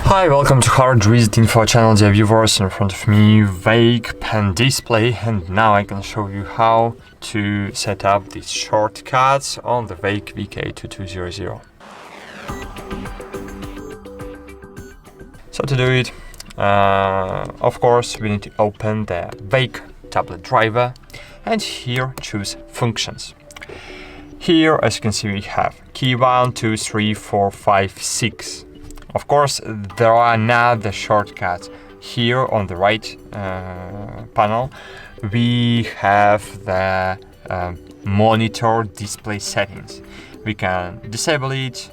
Hi, welcome to HardReset.Info channel, dear viewers. In front of me, Veikk pen display, and now I can show you how to set up these shortcuts on the Veikk VK2200. So to do it, of course, we need to open the Veikk tablet driver and here choose functions. Here, as you can see, we have key 1, 2, 3, 4, 5, 6. Of course, there are now the shortcuts. Here on the right panel, we have the monitor display settings. We can disable it,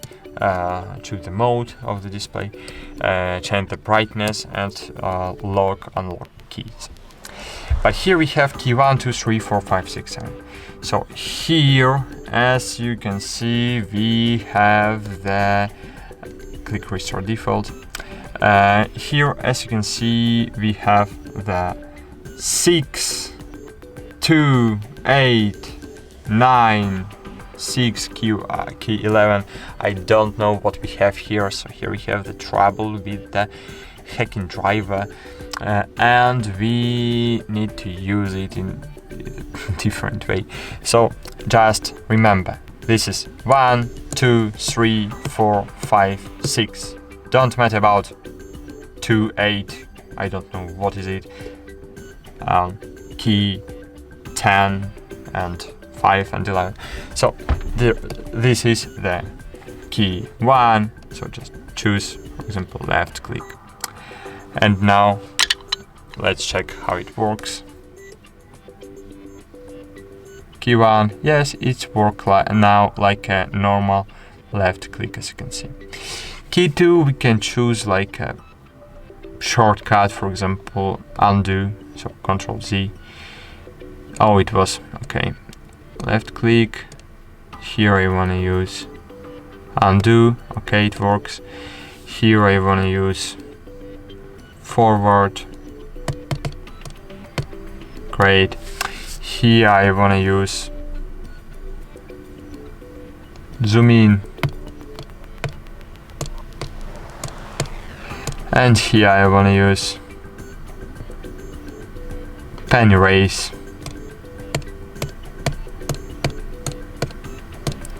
choose the mode of the display, change the brightness, and lock, unlock keys. But here we have key 1, 2, 3, 4, 5, 6, 7. So here, as you can see, we have the click restore default. Here, as you can see, we have the 6, 2, 8, 9, 6, key 11. I don't know what we have here. So here we have the trouble with the hacking driver, and we need to use it in a different way. So just remember, this is 1, 2, 3, 4, 5, 6. Don't matter about 2, 8. I don't know what is it. Key 10 and 5 and 11. So this is the key 1. So just choose, for example, left click. And now let's check how it works. Key 1, yes, it works now like a normal left click, as you can see. Key 2, we can choose like a shortcut, for example, undo, so Ctrl Z. Oh, it was, okay. Left click, here I want to use undo, okay, it works. Here I want to use forward, great. Here I want to use zoom in, and here I want to use pen erase.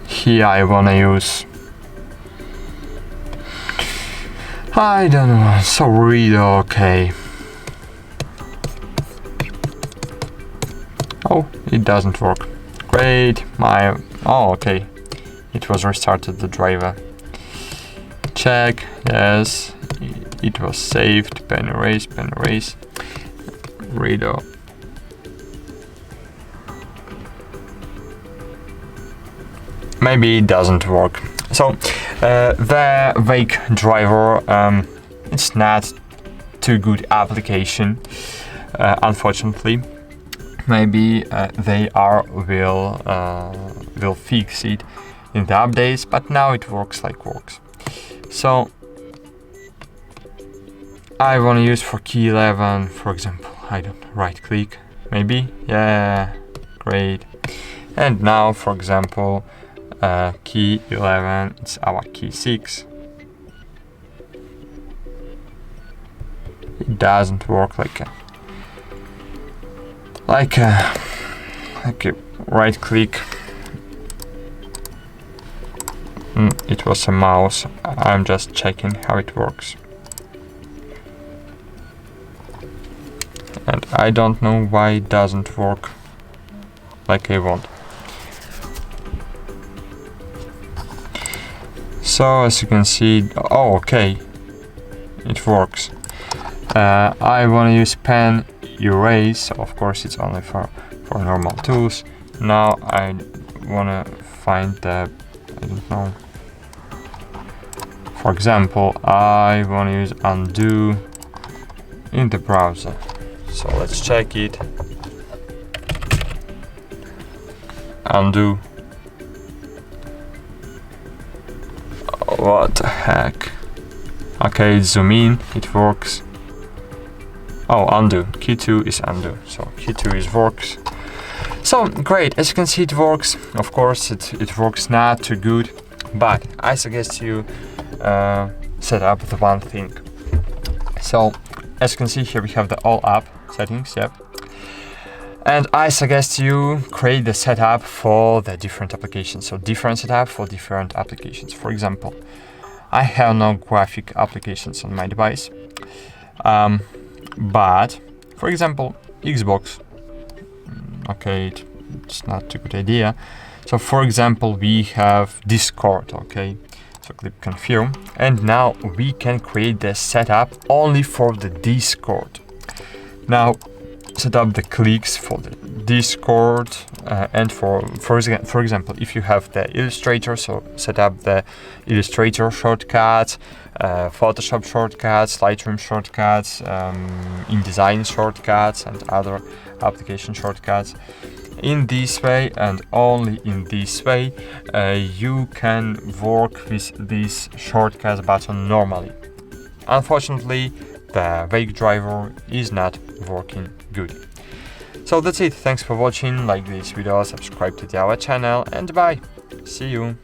Here I want to use, I don't know, so read, okay. Oh, it doesn't work. Great, oh, okay. It was restarted the driver. Check, yes, it was saved. Pen erase, reader. Maybe it doesn't work. So the Veikk driver, it's not too good application, unfortunately. Maybe they will fix it in the updates, but now it works like works. So I want to use for key 11, for example, I don't know, right click, maybe, yeah, great. And now, for example, key 11, it's our key 6. It doesn't work like a right click. It was a mouse. I'm just checking how it works. And I don't know why it doesn't work like I want. So as you can see, oh, okay, it works. I want to use pen erase, of course it's only for normal tools. Now I want to find the, I don't know, for example, I want to use undo in the browser. So let's check it. Undo. What the heck? Okay, zoom in, it works. Oh, undo. Key 2 is undo. So key 2 is works. So great, as you can see, it works. Of course, it works not too good, but I suggest you set up the one thing. So as you can see here, we have the all app settings, yeah. And I suggest you create the setup for the different applications. So different setup for different applications. For example, I have no graphic applications on my device. But for example, Xbox, okay, it's not a good idea. So for example, we have Discord, okay. So click confirm, and now we can create the setup only for the Discord. Now set up the clicks for the Discord, and for example, if you have the Illustrator, so set up the Illustrator shortcuts, Photoshop shortcuts, Lightroom shortcuts, InDesign shortcuts, and other application shortcuts. In this way, and only in this way, you can work with this shortcuts button normally. Unfortunately, the Veikk driver is not working good. So that's it. Thanks for watching. Like this video, subscribe to our channel, and bye. See you.